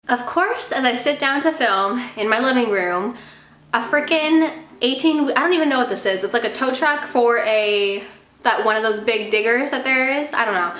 Of course, as I sit down to film in my living room, a freaking I don't even know what this is. It's like a tow truck for one of those big diggers that there is. I don't know.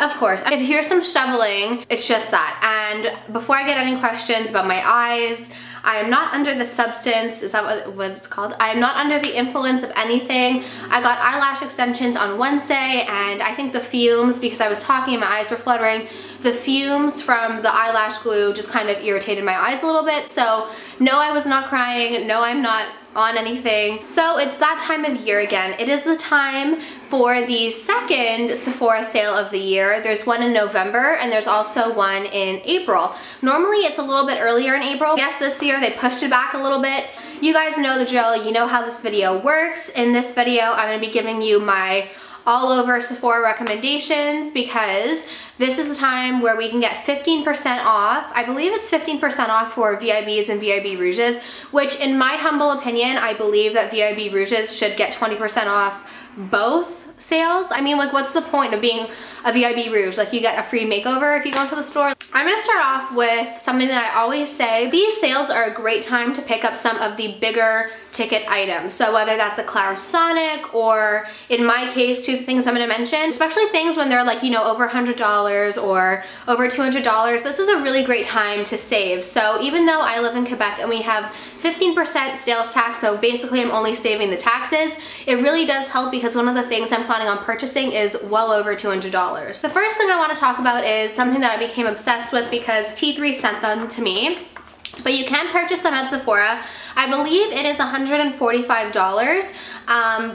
Of course, if you hear some shoveling, it's just that. And before I get any questions about my eyes, I am not under the substance, is that what it's called? I am not under the influence of anything. I got eyelash extensions on Wednesday, and I think the fumes, because I was talking and my eyes were fluttering, the fumes from the eyelash glue just kind of irritated my eyes a little bit. So no, I was not crying. No, I'm not on anything. So it's that time of year again. It is the time for the second Sephora sale of the year. There's one in November and there's also one in April. Normally it's a little bit earlier in April. Yes, this year they pushed it back a little bit. You guys know the drill. You know how this video works. In this video, I'm going to be giving you my all over Sephora recommendations because this is the time where we can get 15% off. I believe it's 15% off for VIBs and VIB Rouges, which in my humble opinion, I believe that VIB Rouges should get 20% off both sales. I mean, like, what's the point of being a VIB Rouge? Like, you get a free makeover if you go into the store. I'm gonna start off with something that I always say. These sales are a great time to pick up some of the bigger ticket items. So whether that's a Clarisonic or, in my case, two things I'm gonna mention, especially things when they're like, you know, over $100 or over $200, this is a really great time to save. So even though I live in Quebec and we have 15% sales tax, so basically I'm only saving the taxes, it really does help because one of the things I'm planning on purchasing is well over $200. The first thing I want to talk about is something that I became obsessed with because T3 sent them to me, but you can purchase them at Sephora. I believe it is $145,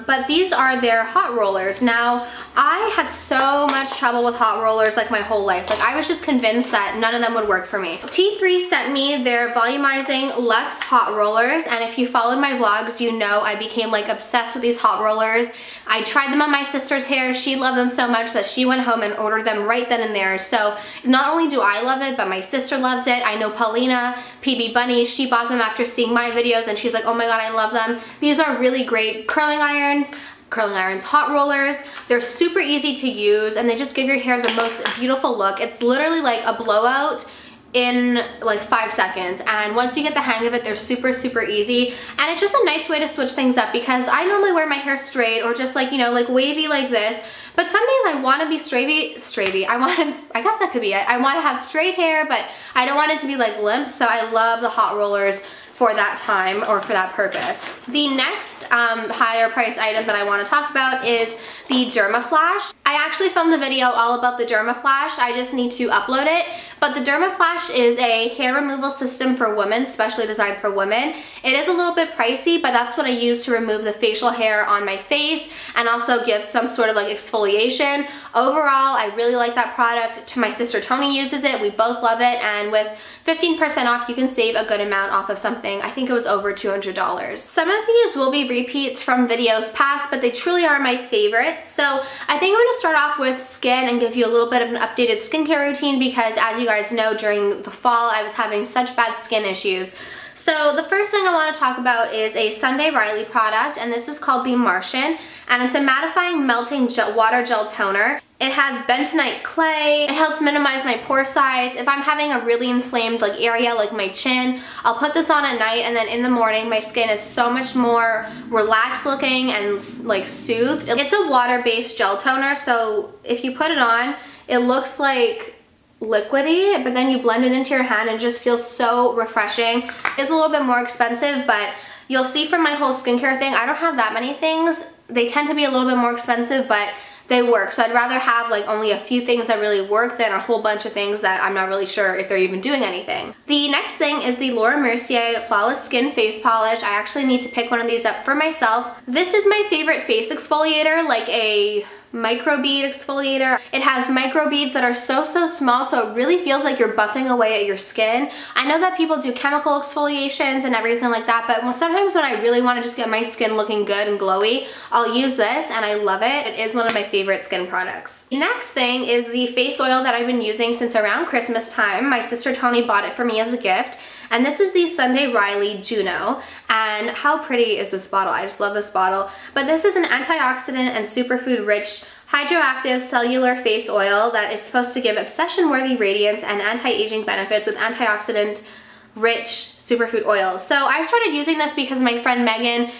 but these are their hot rollers. Now, I had so much trouble with hot rollers like my whole life. Like, I was just convinced that none of them would work for me. T3 sent me their volumizing Luxe hot rollers, and if you followed my vlogs, you know I became like obsessed with these hot rollers. I tried them on my sister's hair. She loved them so much that she went home and ordered them right then and there. So not only do I love it, but my sister loves it. I know Paulina, PB Bunny, she bought them after seeing my videos and she's like, oh my god, I love them. These are really great curling irons, hot rollers. They're super easy to use and they just give your hair the most beautiful look. It's literally like a blowout in like 5 seconds, and once you get the hang of it, they're super easy, and it's just a nice way to switch things up because I normally wear my hair straight or just like, you know, like wavy like this, but some days I want to be straighty. I guess that could be it. I want to have straight hair, but I don't want it to be like limp, so I love the hot rollers for that time or for that purpose. The next higher price item that I want to talk about is the Derma Flash. I actually filmed a video all about the Derma Flash. I just need to upload it. But the Derma Flash is a hair removal system for women, specially designed for women. It is a little bit pricey, but that's what I use to remove the facial hair on my face and also give some sort of like exfoliation. Overall, I really like that product. My sister Tony uses it. We both love it. And with 15% off, you can save a good amount off of something. I think it was over $200. Some of these will be repeats from videos past, but they truly are my favorite. So I think I'm going to start off with skin and give you a little bit of an updated skincare routine because, as you guys know, during the fall I was having such bad skin issues. So the first thing I want to talk about is a Sunday Riley product, and this is called the Martian, and it's a mattifying melting water gel toner. It has bentonite clay. It helps minimize my pore size. If I'm having a really inflamed like area like my chin, I'll put this on at night, and then in the morning my skin is so much more relaxed looking and like soothed. It's a water-based gel toner, so if you put it on, it looks like liquidy, but then you blend it into your hand and it just feels so refreshing. It's a little bit more expensive, but you'll see from my whole skincare thing, I don't have that many things. They tend to be a little bit more expensive, but they work. So I'd rather have like only a few things that really work than a whole bunch of things that I'm not really sure if they're even doing anything. The next thing is the Laura Mercier Flawless Skin Face Polish. I actually need to pick one of these up for myself. This is my favorite face exfoliator, like a microbead exfoliator. It has microbeads that are so small, so it really feels like you're buffing away at your skin. I know that people do chemical exfoliations and everything like that, but sometimes when I really want to just get my skin looking good and glowy, I'll use this and I love it. It is one of my favorite skin products. The next thing is the face oil that I've been using since around Christmas time. My sister Tony bought it for me as a gift. And this is the Sunday Riley Juno, and how pretty is this bottle? I just love this bottle. But this is an antioxidant and superfood rich hydroactive cellular face oil that is supposed to give obsession-worthy radiance and anti-aging benefits with antioxidant-rich superfood oils. So I started using this because my friend Megan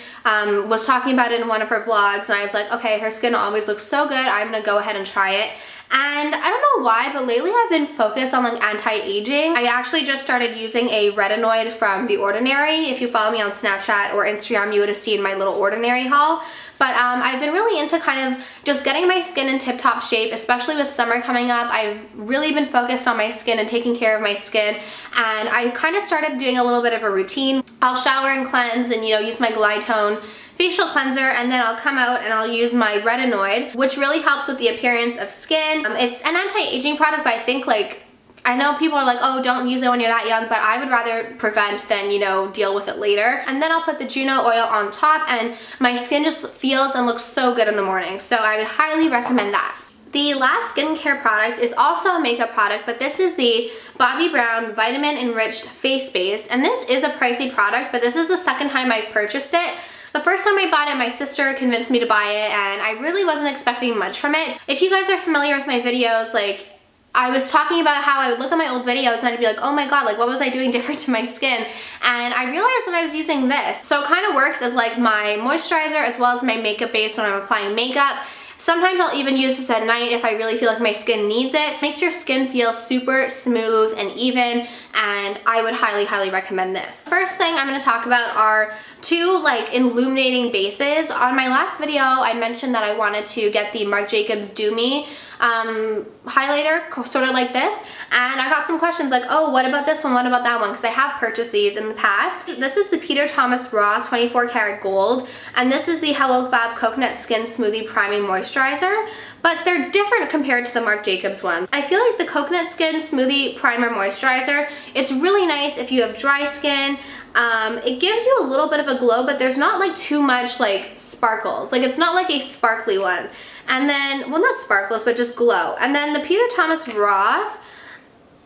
was talking about it in one of her vlogs, and I was like, okay, her skin always looks so good, I'm gonna go ahead and try it. And I don't know why, but lately I've been focused on like anti-aging. I actually just started using a retinoid from The Ordinary. If you follow me on Snapchat or Instagram, you would have seen my little Ordinary haul. But I've been really into kind of just getting my skin in tip-top shape, especially with summer coming up. I've really been focused on my skin and taking care of my skin, and I kind of started doing a little bit of a routine. I'll shower and cleanse and, you know, use my Glytone facial cleanser, and then I'll come out and I'll use my retinoid, which really helps with the appearance of skin. It's an anti-aging product, but I think, like, I know people are like, oh, don't use it when you're that young, but I would rather prevent than, you know, deal with it later. And then I'll put the Juno oil on top, and my skin just feels and looks so good in the morning. So I would highly recommend that. The last skincare product is also a makeup product, but this is the Bobbi Brown Vitamin Enriched Face Base. And this is a pricey product, but this is the second time I've purchased it. The first time I bought it, my sister convinced me to buy it, and I really wasn't expecting much from it. If you guys are familiar with my videos, like, I was talking about how I would look at my old videos and I'd be like, oh my god, like, what was I doing different to my skin? And I realized that I was using this. So it kind of works as like my moisturizer as well as my makeup base when I'm applying makeup. Sometimes I'll even use this at night if I really feel like my skin needs it. Makes your skin feel super smooth and even, and I would highly, highly recommend this. First thing I'm going to talk about are two like illuminating bases. On my last video, I mentioned that I wanted to get the Marc Jacobs Do Me highlighter, sort of like this, and I got some questions like, oh, what about this one, what about that one, because I have purchased these in the past. This is the Peter Thomas Raw 24 karat gold, and this is the Hello Fab Coconut Skin Smoothie Priming Moisturizer, but they're different compared to the Marc Jacobs one. I feel like the Coconut Skin Smoothie Primer Moisturizer, it's really nice if you have dry skin. It gives you a little bit of a glow, but there's not like too much like sparkles. Like, it's not like a sparkly one. And then, well, not sparkles, but just glow. And then the Peter Thomas Raw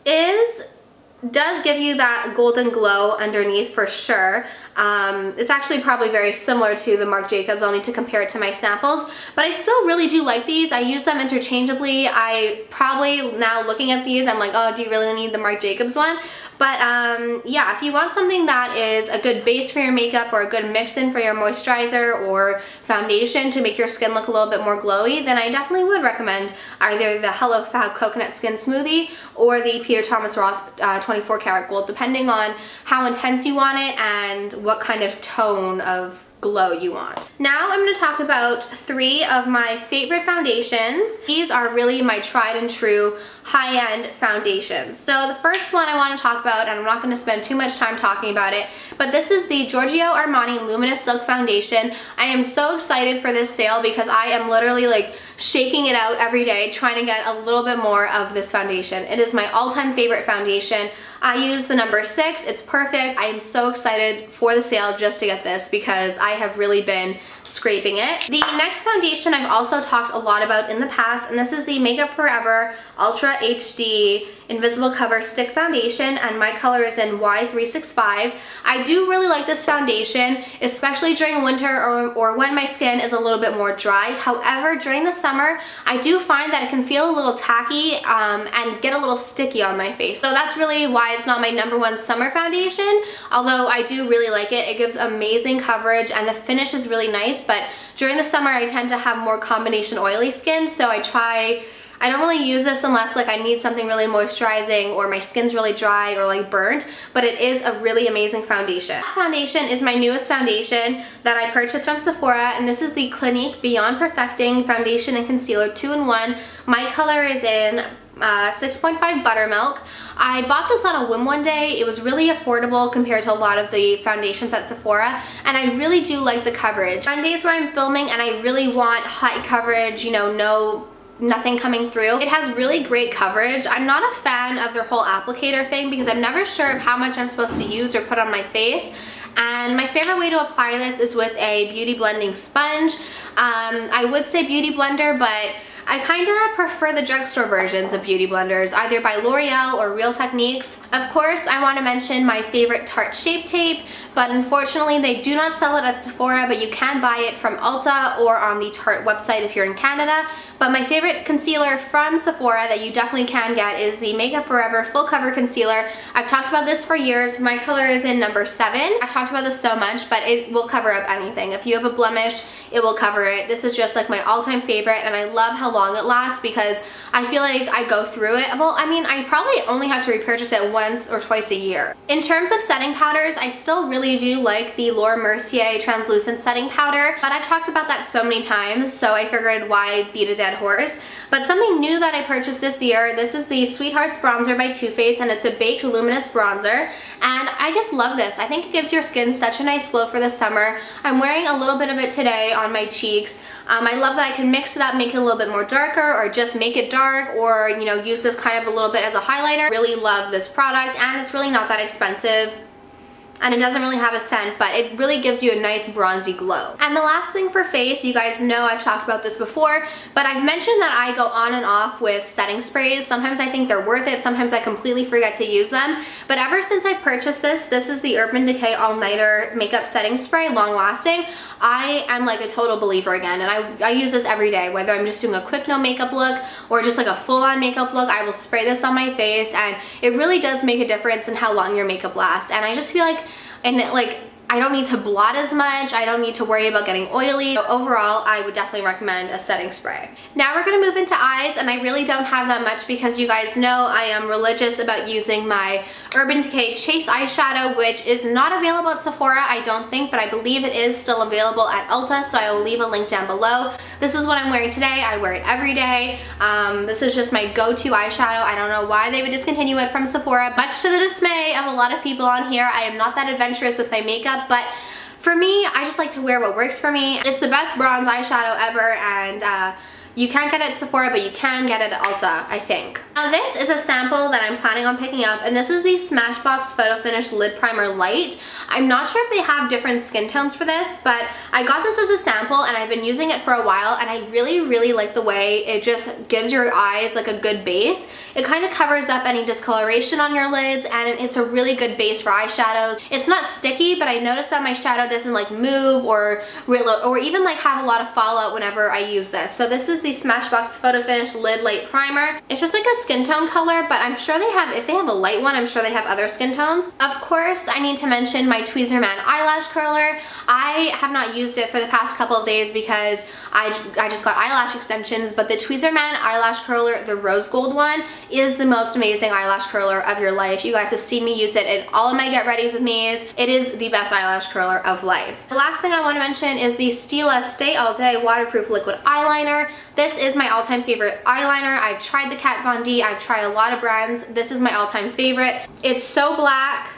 does give you that golden glow underneath for sure. It's actually probably very similar to the Marc Jacobs. I'll need to compare it to my samples, but I still really do like these. I use them interchangeably. I probably, now looking at these, I'm like, oh, do you really need the Marc Jacobs one? But yeah, if you want something that is a good base for your makeup or a good mix-in for your moisturizer or foundation to make your skin look a little bit more glowy, then I definitely would recommend either the Hello Fab Coconut Skin Smoothie or the Peter Thomas Raw 24 karat gold, depending on how intense you want it and what kind of tone of glow you want. Now I'm going to talk about three of my favorite foundations. These are really my tried and true high-end foundations. So the first one I want to talk about, and I'm not going to spend too much time talking about it, but this is the Giorgio Armani Luminous Silk Foundation. I am so excited for this sale because I am literally like shaking it out every day trying to get a little bit more of this foundation. It is my all-time favorite foundation. I use the number 6. It's perfect. I am so excited for the sale just to get this because I have really been scraping it. The next foundation I've also talked a lot about in the past, and this is the Makeup Forever Ultra HD Invisible Cover Stick Foundation, and my color is in Y365. I do really like this foundation, especially during winter or when my skin is a little bit more dry. However, during the summer, I do find that it can feel a little tacky and get a little sticky on my face. So that's really why it's not my #1 summer foundation, although I do really like it. It gives amazing coverage and the finish is really nice, but during the summer I tend to have more combination oily skin, so I don't really use this unless like I need something really moisturizing or my skin's really dry or like burnt, but it is a really amazing foundation. This foundation is my newest foundation that I purchased from Sephora, and this is the Clinique Beyond Perfecting Foundation and Concealer 2-in-1. My color is in 6.5 Buttermilk. I bought this on a whim one day. It was really affordable compared to a lot of the foundations at Sephora, and I really do like the coverage. On days where I'm filming and I really want high coverage, you know, nothing coming through, it has really great coverage. I'm not a fan of their whole applicator thing because I'm never sure of how much I'm supposed to use or put on my face. And my favorite way to apply this is with a beauty blending sponge. I would say beauty blender, but I kind of prefer the drugstore versions of beauty blenders, either by L'Oreal or Real Techniques. Of course, I want to mention my favorite Tarte Shape Tape, but unfortunately they do not sell it at Sephora, but you can buy it from Ulta or on the Tarte website if you're in Canada. But my favorite concealer from Sephora that you definitely can get is the Makeup Forever Full Cover Concealer. I've talked about this for years. My color is in number 7. I've talked about this so much, but it will cover up anything. If you have a blemish, it will cover it. This is just like my all-time favorite, and I love how long it lasts because I feel like I go through it. Well, I mean, I probably only have to repurchase it once or twice a year. In terms of setting powders, I still really do like the Laura Mercier Translucent Setting Powder, but I've talked about that so many times, so I figured why beat a dead horse. But something new that I purchased this year, this is the Sweethearts Bronzer by Too Faced, and it's a baked luminous bronzer, and I just love this. I think it gives your skin such a nice glow for the summer. I'm wearing a little bit of it today on my cheeks. I love that I can mix it up, make it a little bit more darker, or just make it dark, or, you know, use this kind of a little bit as a highlighter. Really love this product, and it's really not that expensive. And it doesn't really have a scent, but it really gives you a nice bronzy glow. And the last thing for face, you guys know I've talked about this before, but I've mentioned that I go on and off with setting sprays. Sometimes I think they're worth it, sometimes I completely forget to use them. But ever since I purchased this, this is the Urban Decay All Nighter Makeup Setting Spray, long lasting. I am like a total believer again, and I use this every day, whether I'm just doing a quick no makeup look or just like a full-on makeup look. I will spray this on my face, and it really does make a difference in how long your makeup lasts. And I just feel like, I don't need to blot as much, I don't need to worry about getting oily. So overall, I would definitely recommend a setting spray. Now we're gonna move into eyes, and I really don't have that much because you guys know I am religious about using my Urban Decay Chase eyeshadow, which is not available at Sephora, I don't think, but I believe it is still available at Ulta, so I will leave a link down below. This is what I'm wearing today. I wear it every day. This is just my go-to eyeshadow. I don't know why they would discontinue it from Sephora, much to the dismay of a lot of people on here. I am not that adventurous with my makeup, but for me, I just like to wear what works for me. It's the best bronze eyeshadow ever, and you can't get it at Sephora, but you can get it at Ulta, I think. Now this is a sample that I'm planning on picking up, and this is the Smashbox Photo Finish Lid Primer Light. I'm not sure if they have different skin tones for this, but I got this as a sample and I've been using it for a while, and I really like the way it just gives your eyes like a good base. It kind of covers up any discoloration on your lids, and it's a really good base for eyeshadows. It's not sticky, but I noticed that my shadow doesn't like move or even like have a lot of fallout whenever I use this. So this is the Smashbox Photo Finish Lid Light Primer. It's just like a skin tone color, but I'm sure they have, if they have a light one, I'm sure they have other skin tones. Of course, I need to mention my Tweezerman eyelash curler. I have not used it for the past couple of days because I just got eyelash extensions, but the Tweezerman eyelash curler, the rose gold one, is the most amazing eyelash curler of your life. You guys have seen me use it in all of my get readies with me's. It is the best eyelash curler of life. The last thing I want to mention is the Stila Stay All Day Waterproof Liquid Eyeliner. This is my all-time favorite eyeliner. I've tried the Kat Von D, I've tried a lot of brands. This is my all-time favorite. It's so black,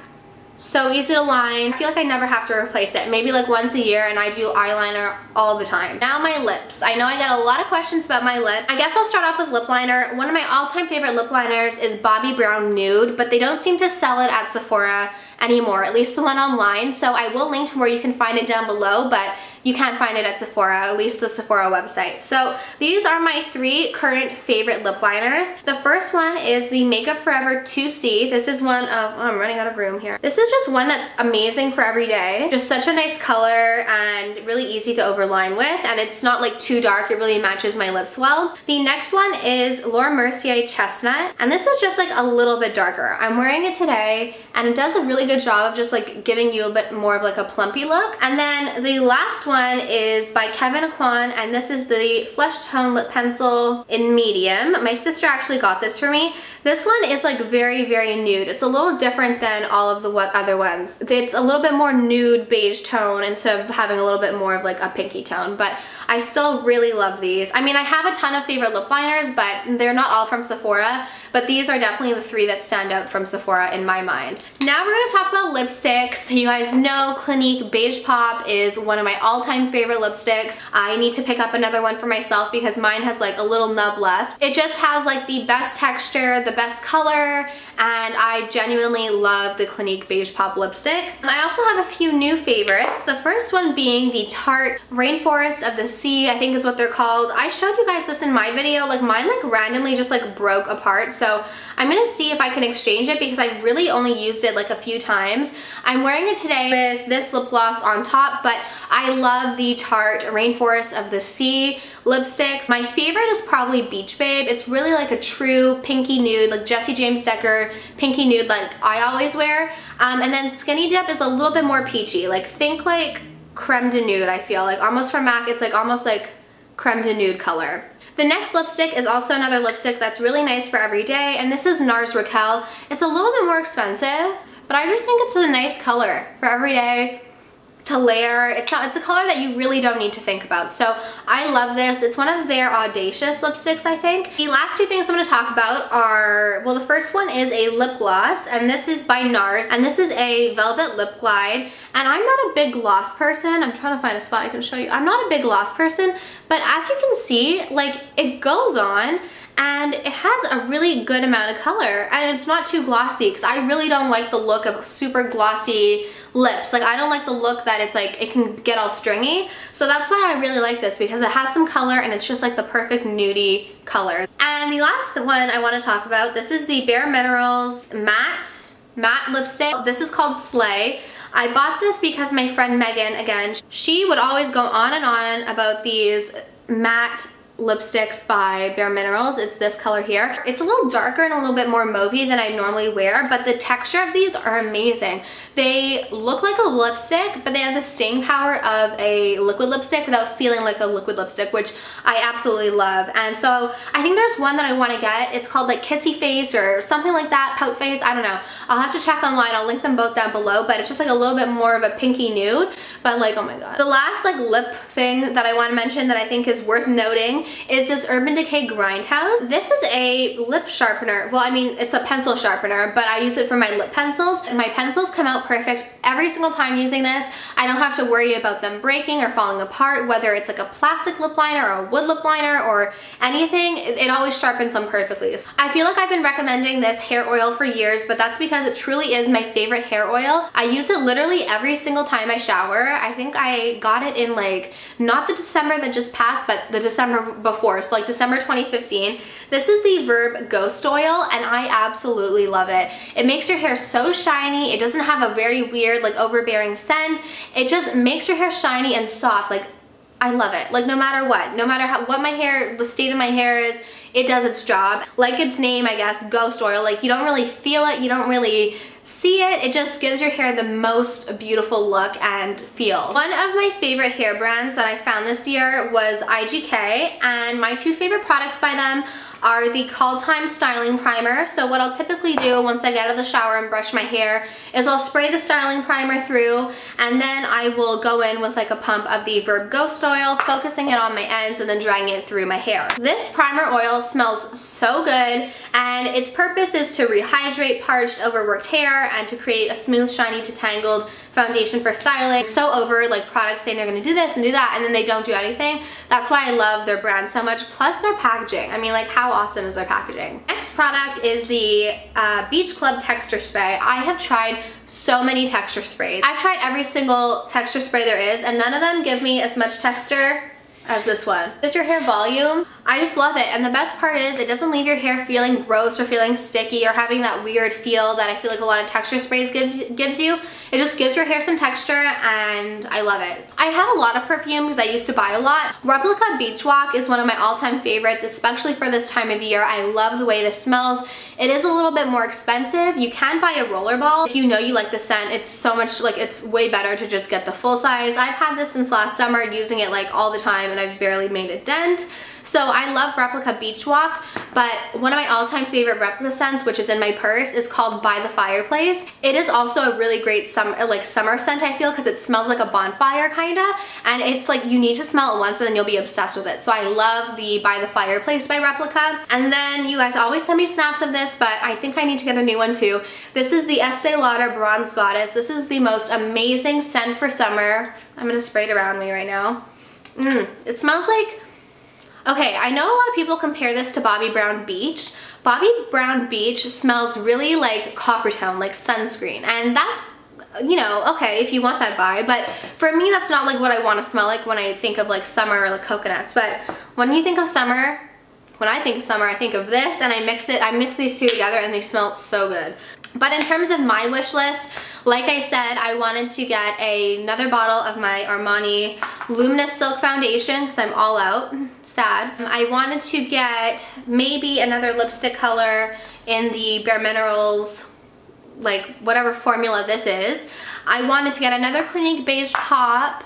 so easy to line. I feel like I never have to replace it. Maybe like once a year, and I do eyeliner all the time. Now my lips. I know I get a lot of questions about my lip. I guess I'll start off with lip liner. One of my all-time favorite lip liners is Bobbi Brown Nude, but they don't seem to sell it at Sephora anymore, at least the one online. So I will link to where you can find it down below, but you can't find it at Sephora, at least the Sephora website. So these are my 3 current favorite lip liners. The first one is the Makeup Forever 2C. This is one of, oh, I'm running out of room here. This is just one that's amazing for every day. Just such a nice color and really easy to overline with, and it's not like too dark. It really matches my lips well. The next one is Laura Mercier Chestnut, and this is just like a little bit darker. I'm wearing it today, and it does a really good job of just like giving you a bit more of like a plumpy look. And then the last one is by Kevyn Aucoin, and this is the Flesh Tone Lip Pencil in medium. My sister actually got this for me. This one is like very nude. It's a little different than all of the other ones. It's a little bit more nude beige tone instead of having a little bit more of like a pinky tone, but I still really love these. I mean, I have a ton of favorite lip liners, but they're not all from Sephora, but these are definitely the 3 that stand out from Sephora in my mind. Now we're gonna talk about lipsticks. You guys know Clinique Beige Pop is one of my all-time favorite lipsticks. I need to pick up another one for myself because mine has like a little nub left. It just has like the best texture, the best color, and I genuinely love the Clinique Beige Pop lipstick. I also have a few new favorites. The first one being the Tarte Rainforest of the Sea, I think is what they're called. I showed you guys this in my video. Like mine like randomly just like broke apart, so so I'm gonna see if I can exchange it because I really only used it like a few times. I'm wearing it today with this lip gloss on top, but I love the Tarte Rainforest of the Sea lipsticks. My favorite is probably Beach Babe. It's really like a true pinky nude, like Jessie James Decker pinky nude like I always wear. And then Skinny Dip is a little bit more peachy. Like think like creme de nude, I feel like. Almost from MAC, it's like almost like creme de nude color. The next lipstick is also another lipstick that's really nice for every day, and this is NARS Raquel. It's a little bit more expensive, but I just think it's a nice color for every day to layer. It's a color that you really don't need to think about. So I love this. It's one of their audacious lipsticks, I think. The last two things I'm going to talk about are, well, the first one is a lip gloss, and this is by NARS, and this is a Velvet Lip Glide. And I'm not a big gloss person. I'm trying to find a spot I can show you. I'm not a big gloss person, but as you can see, like it goes on and it has a really good amount of color, and it's not too glossy because I really don't like the look of super glossy lips. Like I don't like the look that it's like it can get all stringy. So that's why I really like this, because it has some color and it's just like the perfect nudie color. And the last one I want to talk about, this is the Bare Minerals matte lipstick. This is called Slay. I bought this because my friend Megan, again, she would always go on and on about these matte lipsticks by Bare Minerals. It's this color here. It's a little darker and a little bit more mauvey than I normally wear, but the texture of these are amazing. They look like a lipstick, but they have the staying power of a liquid lipstick without feeling like a liquid lipstick, which I absolutely love. And so I think there's one that I want to get. It's called like Kissy Face or something like that, Pout Face, I don't know. I'll have to check online. I'll link them both down below, but it's just like a little bit more of a pinky nude, but like, oh my god. The last like lip thing that I want to mention that I think is worth noting is this Urban Decay Grindhouse. This is a lip sharpener. Well, I mean, it's a pencil sharpener, but I use it for my lip pencils, and my pencils come out perfect every single time using this. I don't have to worry about them breaking or falling apart, whether it's like a plastic lip liner or a wood lip liner or anything. It always sharpens them perfectly. I feel like I've been recommending this hair oil for years, but that's because it truly is my favorite hair oil. I use it literally every single time I shower. I think I got it in like, not the December that just passed, but the December before, so like December 2015. This is the Verb Ghost Oil, and I absolutely love it. It makes your hair so shiny. It doesn't have a very weird like overbearing scent. It just makes your hair shiny and soft. Like, I love it. Like no matter what, no matter what my hair, the state of my hair is, it does its job. Like its name, I guess, Ghost Oil. Like you don't really feel it, you don't really see it. It just gives your hair the most beautiful look and feel. One of my favorite hair brands that I found this year was IGK, and my two favorite products by them are the Call Time Styling Primer. So what I'll typically do once I get out of the shower and brush my hair is I'll spray the styling primer through, and then I will go in with like a pump of the Verb Ghost Oil, focusing it on my ends and then drying it through my hair. This primer oil smells so good, and its purpose is to rehydrate parched, overworked hair and to create a smooth, shiny, detangled foundation for styling. So over like products saying they're gonna do this and do that and then they don't do anything. That's why I love their brand so much, plus their packaging. I mean, like how awesome is their packaging? Next product is the Beach Club Texture Spray. I have tried so many texture sprays. I've tried every single texture spray there is, and none of them give me as much texture as this one. It's your hair volume. I just love it, and the best part is it doesn't leave your hair feeling gross or feeling sticky or having that weird feel that I feel like a lot of texture sprays gives you. It just gives your hair some texture, and I love it. I have a lot of perfume because I used to buy a lot. Replica Beach Walk is one of my all-time favorites, especially for this time of year. I love the way this smells. It is a little bit more expensive. You can buy a rollerball. If you know you like the scent, it's so much, like it's way better to just get the full size. I've had this since last summer, using it like all the time, and I've barely made a dent. So I love Replica Beach Walk, but one of my all-time favorite replica scents, which is in my purse, is called By the Fireplace. It is also a really great summer scent, I feel, because it smells like a bonfire kinda, and it's like you need to smell it once and then you'll be obsessed with it. So I love the By the Fireplace by Replica. And then you guys always send me snaps of this, but I think I need to get a new one too. This is the Estee Lauder Bronze Goddess. This is the most amazing scent for summer. I'm gonna spray it around me right now. It smells like, okay, I know a lot of people compare this to Bobbi Brown Beach. Bobbi Brown Beach smells really like copper tone, like sunscreen, and that's, you know, okay if you want that vibe, but for me that's not like what I want to smell like when I think of like summer or like coconuts. But when you think of summer, when I think summer, I think of this, and I mix these two together and they smell so good. But in terms of my wish list, like I said, I wanted to get another bottle of my Armani Luminous Silk Foundation because I'm all out, sad. I wanted to get maybe another lipstick color in the Bare Minerals, like whatever formula this is. I wanted to get another Clinique Beige Pop.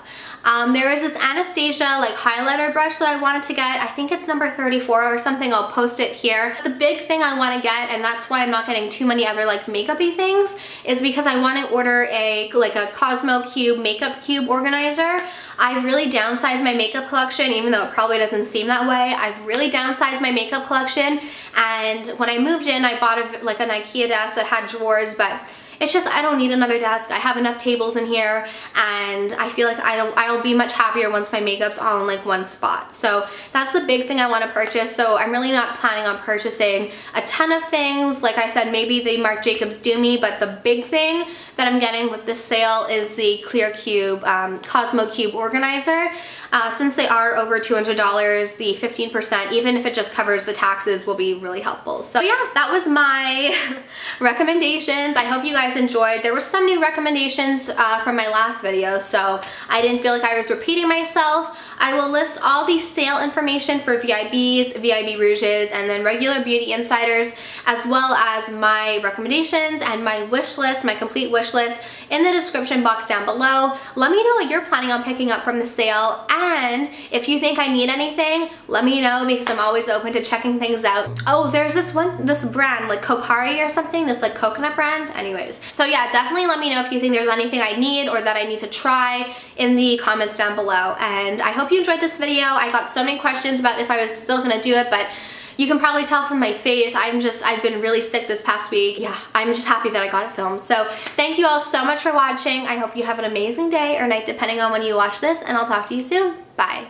There is this Anastasia like highlighter brush that I wanted to get. I think it's number 34 or something. I'll post it here. The big thing I want to get, and that's why I'm not getting too many other like makeup-y things, is because I want to order a Cosmo Cube makeup cube organizer. I've really downsized my makeup collection, even though it probably doesn't seem that way. I've really downsized my makeup collection, and when I moved in, I bought an IKEA desk that had drawers, but it's just, I don't need another desk. I have enough tables in here, and I feel like I'll be much happier once my makeup's all in like one spot. So that's the big thing I want to purchase. So I'm really not planning on purchasing a ton of things. Like I said, maybe the Marc Jacobs Do Me, but the big thing that I'm getting with this sale is the Clear Cube Cosmo Cube organizer. Since they are over $200, the 15%, even if it just covers the taxes, will be really helpful. So yeah, that was my recommendations. I hope you guys enjoyed. There were some new recommendations from my last video, so I didn't feel like I was repeating myself. I will list all the sale information for VIBs, VIB Rouges, and then regular Beauty Insiders, as well as my recommendations and my wish list, my complete wish list, in the description box down below. Let me know what you're planning on picking up from the sale, and if you think I need anything, let me know, because I'm always open to checking things out. Oh, there's this brand, like Kopari or something, this like coconut brand. Anyways, so yeah, definitely let me know if you think there's anything I need or that I need to try in the comments down below. And I hope you enjoyed this video. I got so many questions about if I was still gonna do it, but you can probably tell from my face, I've been really sick this past week. Yeah, I'm just happy that I got it filmed. So thank you all so much for watching. I hope you have an amazing day or night, depending on when you watch this, and I'll talk to you soon. Bye.